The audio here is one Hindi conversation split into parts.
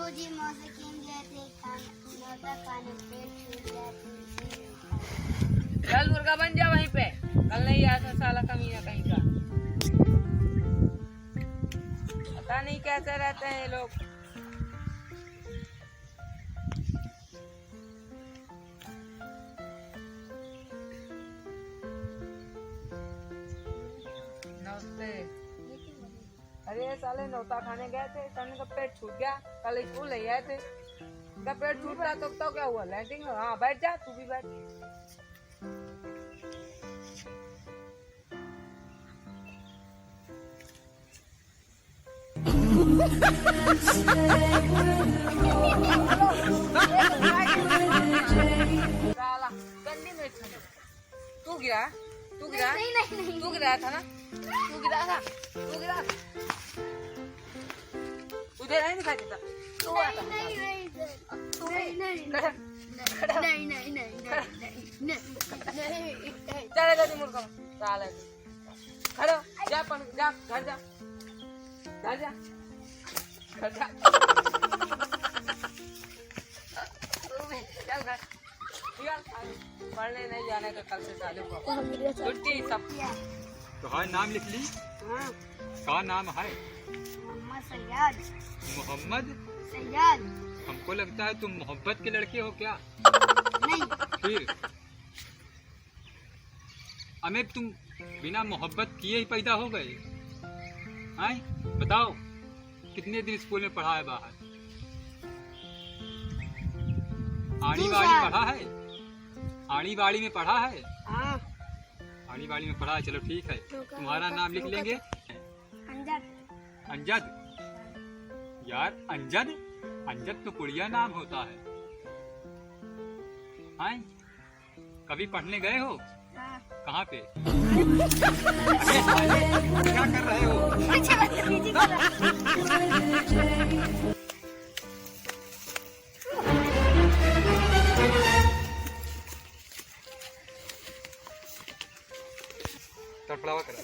बाबूजी मौसम जैसे खाना खाने पेट छूट जाते। चल मुर्गा बन जा वहीं पे, कल नहीं आया था साला कमीना कहीं का। पता नहीं कैसे रहते हैं ये लोग। नमस्ते। अरे साले नौता खाने गए थे, साले का पेट छूट गया, कल स्कूल नहीं आए थे। का पेट छूट रहा तो क्या हुआ? लैंडिंग। हाँ बैठ जा, तू भी बैठ। साला गंदी में तू गिरा तू गिराया था ना, तू गिरा तुझे नहीं दिखाई देता। चलेगा तू मुर्गा साला। खड़ो जा, जा घर जा, घर जा, घर जा। चल घर, पढ़ने नहीं जाने का कल से चालू को छुट्टी सब। तो है नाम लिख ली? हाँ। का नाम है? मोहम्मद सैयद। मोहम्मद सैयद। हमको लगता है तुम मोहब्बत के लड़के हो क्या? नहीं। फिर हमें तुम बिना मोहब्बत किए ही पैदा हो गए? हैं? बताओ कितने दिन स्कूल में पढ़ा है बाहर? आड़ी बाड़ी पढ़ा है? आड़ी बाड़ी में पढ़ा है? हाँ। आड़ी बाड़ी में पढ़ा है। चलो ठीक है, तुम्हारा नाम लिख लेंगे। अंजद। अंजद? यार अंजद, अंजद तो कुड़िया नाम होता है। हैं? कभी पढ़ने गए हो? हाँ। कहाँ पे? अरे साले, क्या कर रहे हो? तड़फड़ावा कर।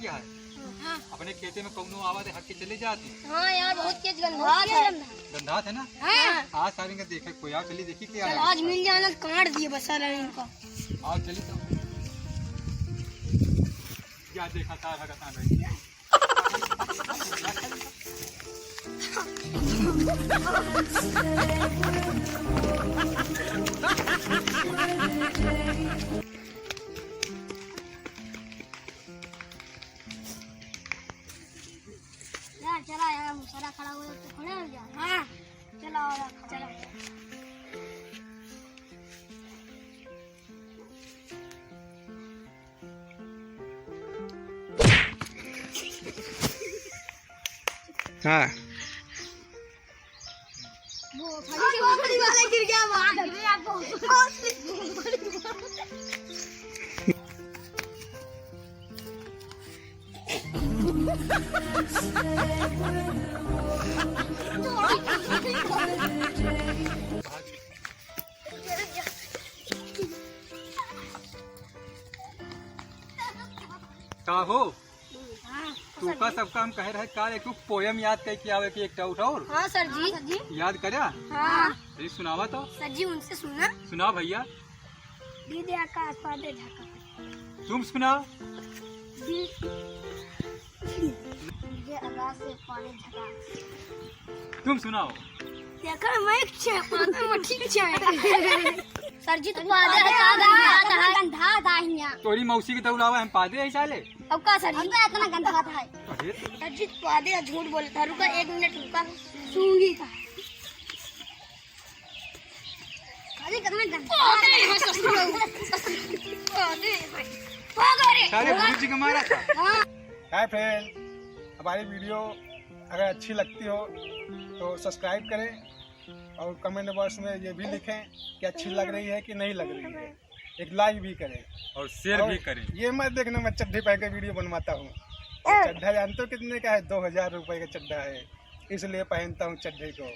क्या है? हाँ। अपने खेते में कौनो आवाज हट के चले जाती? हाँ यार बहुत तेज गंधात है। गंधात है ना? हाँ। आज सारी का देखे कोई आओ, चली देखी क्या चल है? आज मिल जाना तो काट दिए बस सारा इनको। आओ चली तो क्या देखा तार हगा तान रही। यार चला यार मुसरा खड़ा हो तो खड़े हो जा। हाँ चला चला। हाँ वो खड़ी वाला गिर गया वहां गिर गया आपको। का हो तू का सब काम कह रहे का? एक पोयम याद करके आवे कि एक और हाँ सर जी। याद करा? हाँ अरे सुनावा तो। सर जी उनसे सुना। सुना भैया। दीदी आकाश पादे झाका तुम सुनाओ। ये आकाश से पानी झका। तुम सुनाओ। देखा मैं पादे में ठीक है। सर जी तो पादे हटा दा गंधा था यहां। तोरी मौसी के दौड़ावा हम पादे है साले। अब का सर जी इतना गंधा था। अरे सर जी पादे झूठ बोलता था। रुका 1 मिनट रुका सूंगी था। अरे कितना गंदा साले गुरु जी का मारा था। हाय फ्रेंड, हमारी वीडियो अगर अच्छी लगती हो तो सब्सक्राइब करें और कमेंट बॉक्स में ये भी लिखें कि अच्छी लग रही है कि नहीं लग रही है। एक लाइक भी करें और शेयर भी करें। ये मत देखना मैं चड्ढी पहन के वीडियो बनवाता हूँ। चड्ढा जानते हो कितने का है? 2000 रुपए का चड्ढा है। इसलिए पहनता हूँ चड्ढे को।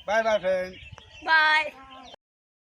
Bye bye friend. बाय।